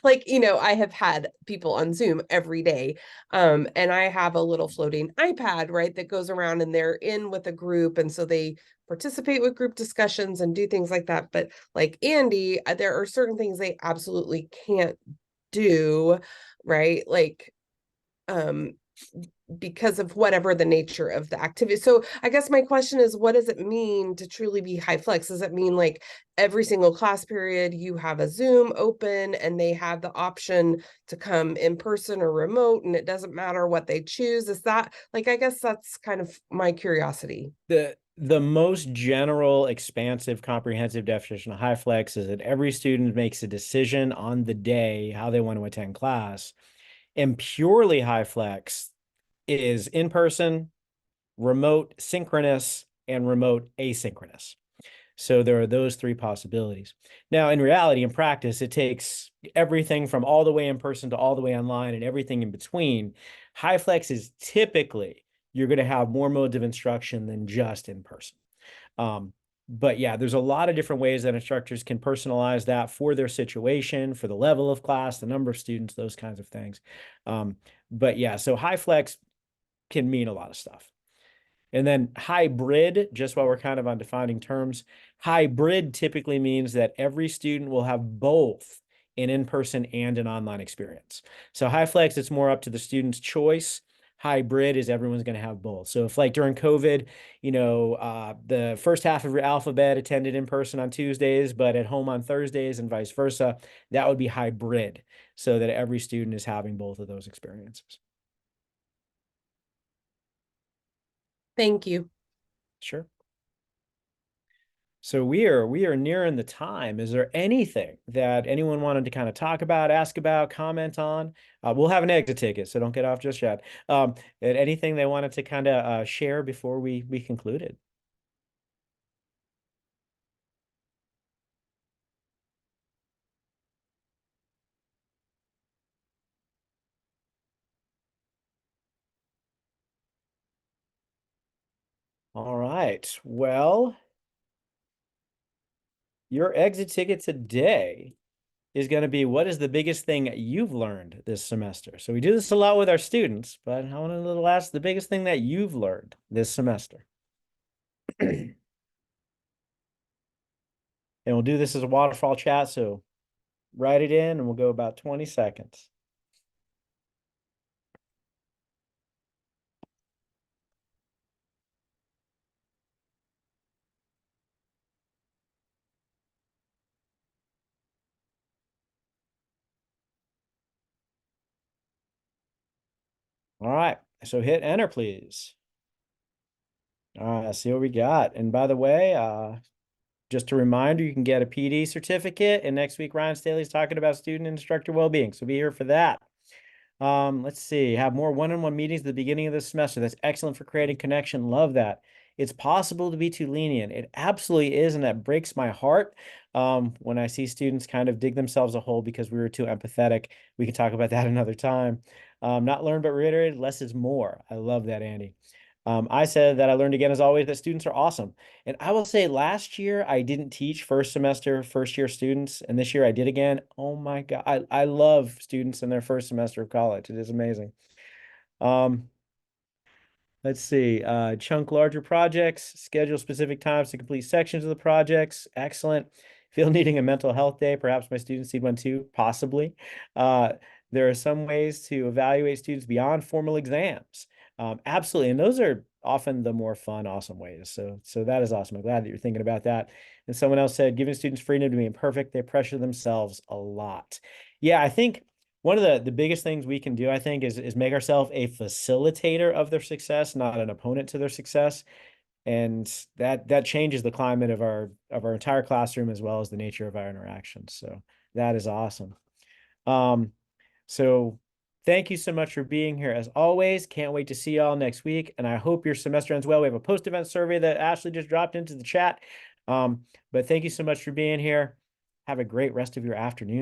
Like, I have had people on Zoom every day. And I have a little floating iPad, right, that goes around and they're in with a group. And so they participate with group discussions and do things like that. But like Andy, there are certain things they absolutely can't do, right? Like, because of whatever the nature of the activity. So I guess my question is, what does it mean to truly be HyFlex? Does it mean like every single class period you have a Zoom open and they have the option to come in person or remote, and it doesn't matter what they choose? Is that like, I guess that's kind of my curiosity. The most general, expansive, comprehensive definition of HyFlex is that every student makes a decision on the day how they want to attend class. And purely HyFlex is in person, remote synchronous, and remote asynchronous. So there are those three possibilities. Now, in reality, in practice, it takes everything from all the way in person to all the way online and everything in between. HyFlex is typically, you're going to have more modes of instruction than just in person. But yeah, there's a lot of different ways that instructors can personalize that for their situation, for the level of class, the number of students, those kinds of things. But yeah, so HyFlex can mean a lot of stuff. And then hybrid, just while we're kind of on defining terms, hybrid typically means that every student will have both an in-person and an online experience. So HyFlex, it's more up to the student's choice. Hybrid is everyone's going to have both. So if like during COVID, the first half of your alphabet attended in person on Tuesdays, but at home on Thursdays and vice versa, that would be hybrid, so that every student is having both of those experiences. Thank you. Sure. So we are nearing the time. Is there anything that anyone wanted to kind of talk about, ask about, comment on? We'll have an exit ticket, so don't get off just yet. Anything they wanted to kind of share before we concluded? All right. Well, your exit ticket today is going to be, what is the biggest thing you've learned this semester? So we do this a lot with our students, but I want to ask the biggest thing that you've learned this semester. And we'll do this as a waterfall chat, so write it in and we'll go about 20 seconds. All right, so hit enter, please. All right, let's see what we got. And by the way, just a reminder, you can get a PD certificate. And next week, Ryan Staley's talking about student and instructor well-being. So be here for that. Let's see, have more one-on-one meetings at the beginning of the semester. That's excellent for creating connection. Love that. It's possible to be too lenient. It absolutely is, and that breaks my heart when I see students kind of dig themselves a hole because we were too empathetic. We can talk about that another time. Not learn but reiterated, less is more. I love that, Andy. I said that I learned again, as always, that students are awesome. And I will say last year I didn't teach first semester, first year students, and this year I did again. Oh my God, I love students in their first semester of college. It is amazing. Let's see, chunk larger projects, schedule specific times to complete sections of the projects. Excellent. Feel needing a mental health day. Perhaps my students need one too, possibly. There are some ways to evaluate students beyond formal exams. Absolutely. And those are often the more fun, awesome ways. So that is awesome. I'm glad that you're thinking about that. And someone else said, giving students freedom to be imperfect, they pressure themselves a lot. Yeah, I think one of the biggest things we can do, I think, is make ourselves a facilitator of their success, not an opponent to their success. And that changes the climate of our entire classroom as well as the nature of our interactions. So that is awesome. So thank you so much for being here. As always, can't wait to see y'all next week. And I hope your semester ends well. We have a post-event survey that Ashley just dropped into the chat. But thank you so much for being here. Have a great rest of your afternoon.